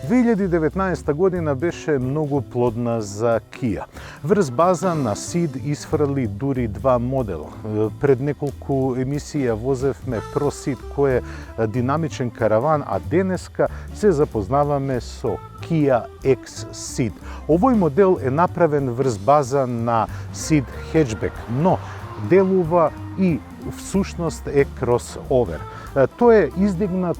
2019 година беше многу плодна за Kia. Врз база на SEED исфрли дури два модела. Пред неколку емисија возевме Pro SEED кој е динамичен караван, а денеска се запознаваме со Kia X SEED. Овој модел е направен врз база на SEED хеджбек, но делува и всушност е кросовер. Тој е издигнат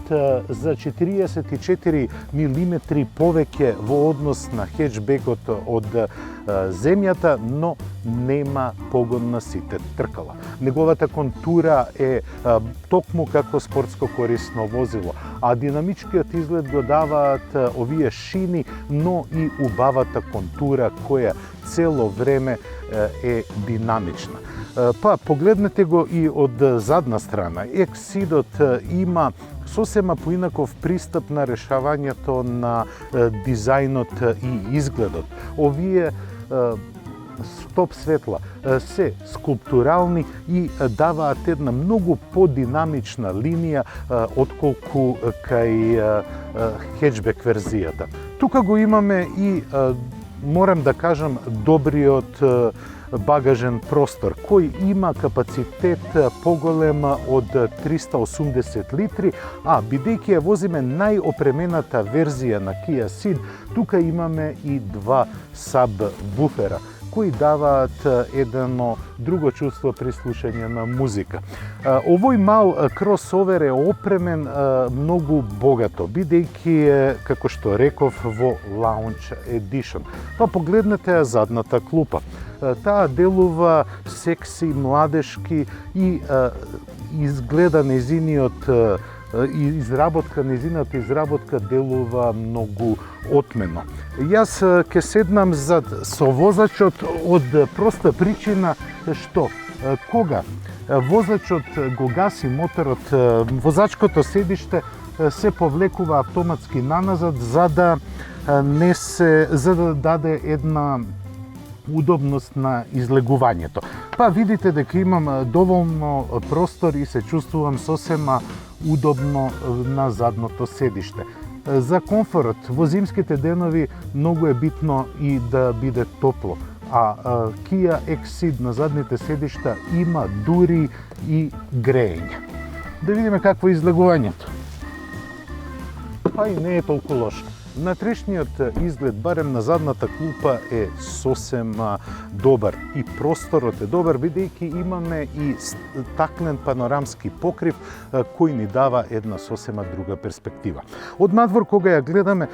за 44 мм повеќе во однос на хеджбекот од земјата, но нема погон на сите тркала. Неговата контура е токму како спортско корисно возило, а динамичкиот изглед го даваат овие шини, но и убавата контура која цело време е динамична. Па, погледнете го и од задна страна. X-SEED-от има сосема поинаков пристап на решавањето на дизајнот и изгледот. Овие стоп светла се скулптурални и даваат една многу подинамична линија отколку кај хеджбек верзијата. Тука го имаме и, морам да кажам, добриот багажен простор, кој има капацитет поголем од 380 литри, а бидејќи ја возиме најопремената верзија на Kia SEED, тука имаме и два сабвуфера, кои даваат едно друго чувство при слушање на музика. Овој мал кросовер е опремен многу богато, бидејќи е, како што реков, во Lounge Edition. Па погледнете задната клупа. Таа делува секси, младешки и изгледа нејзиниот нејзината изработка делува многу отмено. Јас ќе седнам зад совозачот од проста причина што кога возачот го гаси моторот, возачкото седиште се повлекува автоматски наназад за да даде една удобност на излегувањето. Па видите дека имам доволно простор и се чувствувам сосема удобно на задното седиште. За комфорт во зимските денови многу е битно и да биде топло, а Kia X SEED на задните седишта има дури и греење. Да видиме какво е излегувањето. Па и не е толку лошо. Внатрешниот изглед, барем на задната клупа, е сосем добар и просторот е добар, бидејќи имаме и стаклен панорамски покрив кој ни дава една сосема друга перспектива. Од надвор кога ја гледаме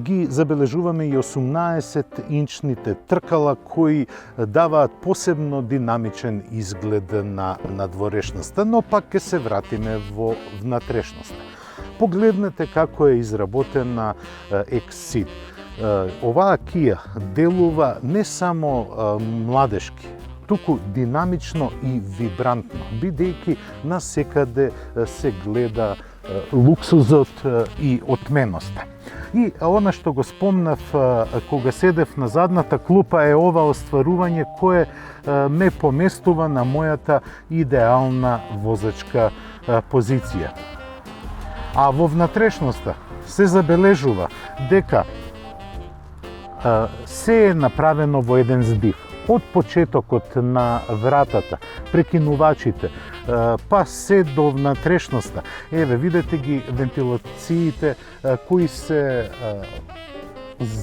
ги забележуваме и 18-инчните тркала кои даваат посебно динамичен изглед на надворешноста, но пак ќе се вратиме во внатрешноста. Погледнете како е изработена X SEED. Оваа Kia делува не само младешки, туку динамично и вибрантно, бидејќи насекаде се гледа луксузот и отменоста. И она што го спомнав кога седев на задната клупа е ова остварување кое ме поместува на мојата идеална возачка позиција. А во внатрешноста се забележува дека се е направено во еден здив. Од почетокот на вратата, прекинувачите, па се до внатрешноста. Еве, видете ги вентилациите кои се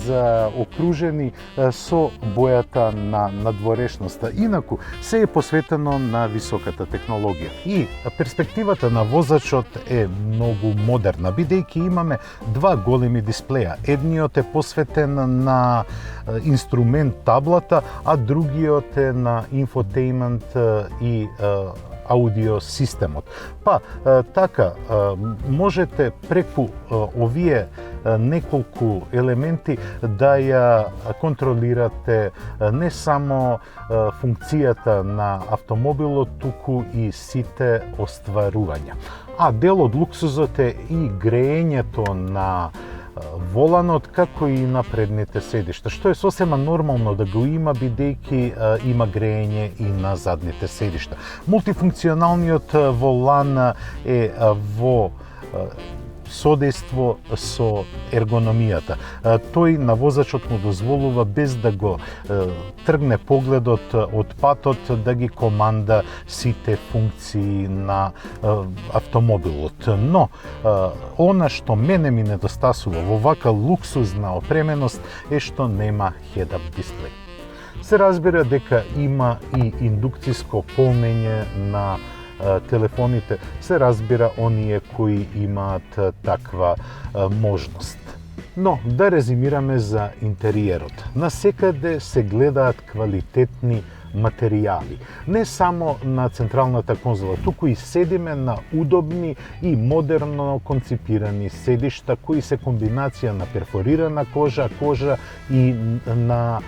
заокружени со бојата на надворешноста. Инаку, се е посветено на високата технологија. И перспективата на возачот е многу модерна, бидејќи имаме два големи дисплеја. Едниот е посветен на инструмент таблата, а другиот е на инфотејмент и аудио системот. Па, така, можете преку овие неколку елементи да ја контролирате не само функцијата на автомобилот, туку и сите остварувања. А дел од луксузот е и греењето на воланот, како и на предните седишта, што е сосема нормално да го има, бидејќи има греење и на задните седишта. Мултифункционалниот волан е во содейство со ергономијата. Тој на возачот му дозволува без да го тргне погледот од патот да ги команда сите функции на автомобилот. Но она што мене ми недостасува во вака луксузна опременост е што нема head-up дисплей. Се разбира дека има и индукциско полнење на телефоните, се разбира оние кои имаат таква можност. Но да резимираме за интериерот. Насекаде се гледаат квалитетни материјали. Не само на централната конзола, туку и седиме на удобни и модерно конципирани седишта кои се комбинација на перфорирана кожа и на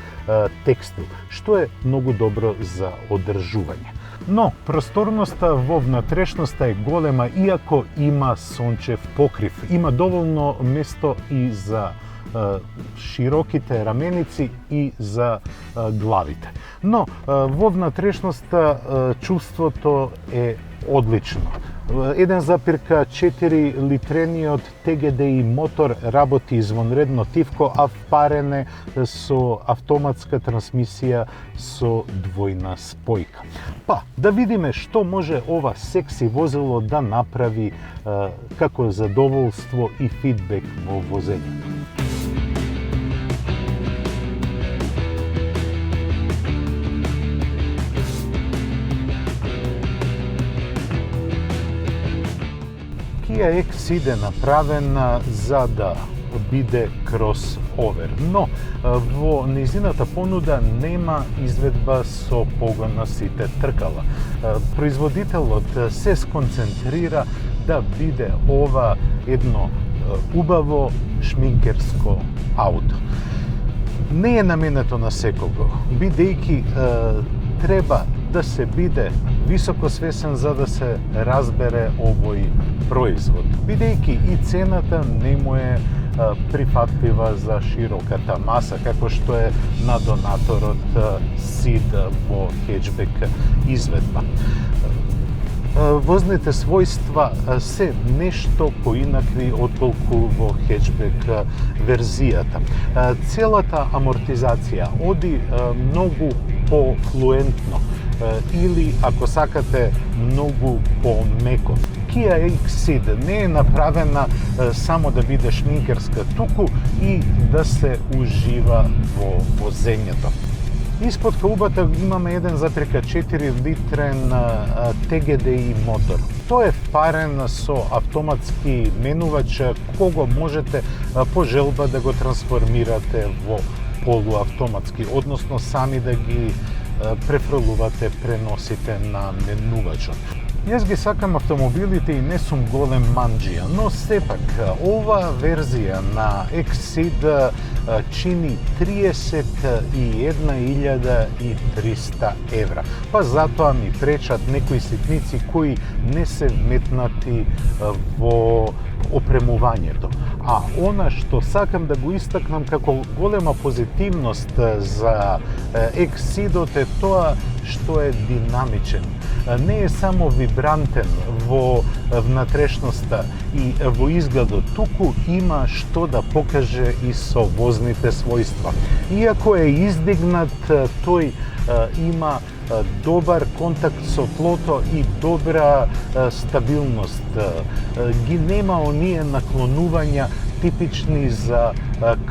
текстил, што е многу добро за одржување. Но просторноста во внатрешноста е голема, иако има сончев покрив. Има доволно место и за широките раменици и за главите. Но во внатрешноста чувството е одлично. 1,4 литрениот TGDI мотор работи извонредно тивко, а впарене со автоматска трансмисија со двојна спојка. Па, да видиме што може ова секси возило да направи како задоволство и фидбек во возењето. Kia X-Ceed е направен за да биде кросовер, но во нејзината понуда нема изведба со погон на сите тркала. Производителот се сконцентрира да биде ова едно убаво шминкерско ауто. Не е наменето на секого, бидејќи треба да се биде високо свесен за да се разбере овој производ, бидејќи и цената не му е прифатлива за широката маса, како што е на донаторот Ceed во хеџбек изведба. Возните својства се нешто поинакви отколку во хеџбек верзијата. Целата амортизација оди многу пофлуентно или, ако сакате, многу помеко. Kia X-Ceed не е направена само да биде шминкерска, туку и да се ужива во возењето. Испод каубата имаме 1,4 литрен TGDI мотор. Тој е впарен со автоматски менувач, кого можете по желба да го трансформирате во полуавтоматски, односно сами да ги префрлувате, преносите на менувачот. Јас ги сакам автомобилите и не сум голем манџија, но сепак ова верзија на X-Ceed чини 31.300 евра. Па затоа ми пречат некои ситници кои не се вметнати во опремувањето. А она што сакам да го истакнам како голема позитивност за X-Ceed е тоа што е динамичен. Не е само вибрантен во внатрешноста и во изгледот, туку има што да покаже и со возните својства. Иако е издигнат, тој има добар контакт со тлото и добра стабилност. Ги нема оние наклонувања типични за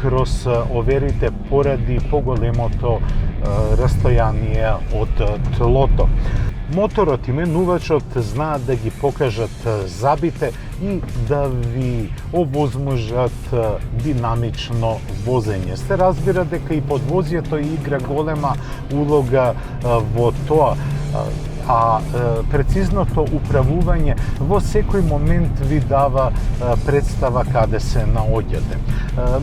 кросоверите поради поголемото растојание од тлото. Моторот и менувачот знаат да ги покажат забите и да ви овозможат динамично возење. Се разбира дека и подвозјето игра голема улога во тоа, а прецизното управување во секој момент ви дава представа каде се наоѓате.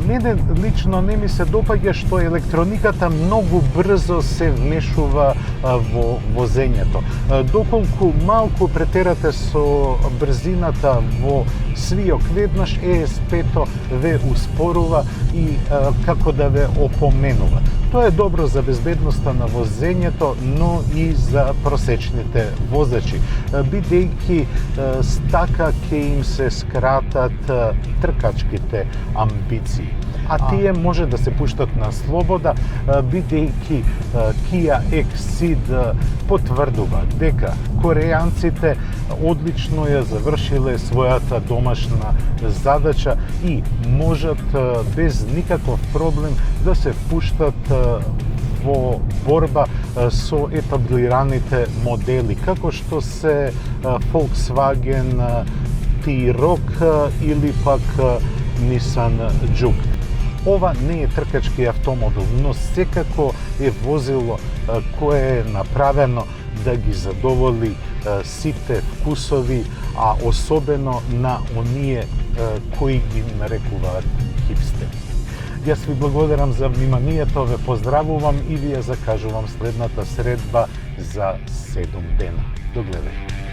Мене лично не ми се допаѓа што електрониката многу брзо се вмешува во возењето. Доколку малку претерате со брзината во свиок, веднаш ESP-то ве успорува и како да ве опоменува. Тоа е добро за безбедноста на возењето, но и за просечните возачи, бидејќи така ќе им се скратат тркачките амбиции. А тие може да се пуштат на слобода, бидејќи Kia Exceed потврдува дека корејанците одлично ја завршиле својата домашна задача и можат без никаков проблем да се впуштат во борба со етаблираните модели, како што се Volkswagen T-Roc или пак Nissan Juke. Ова не е тркачки автомобил, но секако е возило кое е направено да ги задоволи сите вкусови, а особено на оние кои ги нарекуваат хипстери. Јас ви благодарам за вниманието, ве поздравувам и ви ја закажувам следната средба за 7 дена. Догледај.